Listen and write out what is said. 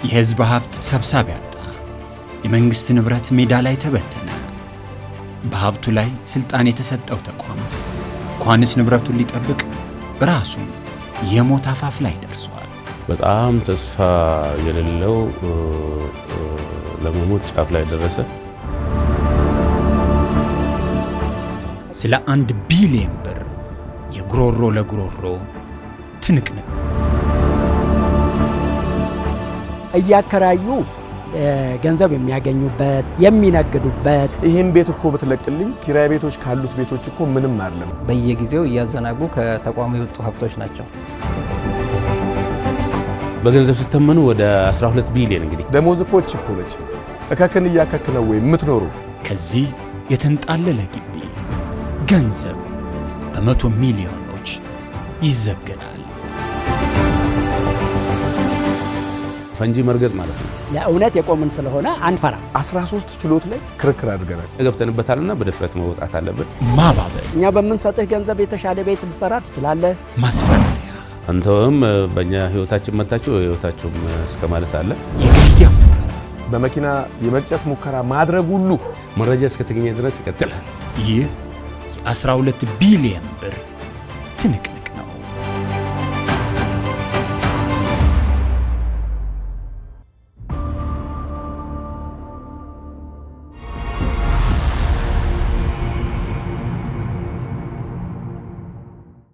የህዝብ ሀብት ሰብሳቢ አጣ። የመንግስት ንብረት ሜዳ ላይ ተበተነ። በሀብቱ ላይ ስልጣን የተሰጠው ተቋም እንኳንስ ንብረቱን ሊጠብቅ ራሱ የሞት አፋፍ ላይ ደርሷል። በጣም ተስፋ የሌለው ለመሞት ጫፍ ላይ ደረሰ። ስለ 1 ቢሊዮን ብር የጉሮሮ ለጉሮሮ ትንቅንቅ እያከራዩ ገንዘብ የሚያገኙበት የሚነግዱበት። ይሄን ቤት እኮ በተለቅልኝ ኪራይ ቤቶች ካሉት ቤቶች እኮ ምንም አይደለም። በየጊዜው እያዘናጉ ከተቋሙ የወጡ ሀብቶች ናቸው። በገንዘብ ሲተመኑ ወደ 12 ቢሊዮን እንግዲህ ደሞዝ እኮ እኮ ነች። እከክን እያከክነው ወይ የምትኖሩ። ከዚህ የተንጣለለ ግቢ ገንዘብ በመቶ ሚሊዮኖች ይዘገናል። ፈንጂ መርገጥ ማለት ነው። ለእውነት የቆምን ስለሆነ አንፈራ። 13 ችሎት ላይ ክርክር አድርገናል። ገብተንበታልና በድፍረት መውጣት አለብን። ማባበል፣ እኛ በምንሰጥህ ገንዘብ የተሻለ ቤት ልትሰራ ትችላለህ። ማስፈራሪያ፣ አንተውም በእኛ ህይወታችን መታችሁ ህይወታችሁም እስከ ማለት አለ። የግድያ ሙከራ፣ በመኪና የመቅጨት ሙከራ ማድረግ ሁሉ መረጃ እስከተገኘ ድረስ ይቀጥላል። ይህ የ12 ቢሊዮን ብር ትንቅንቅ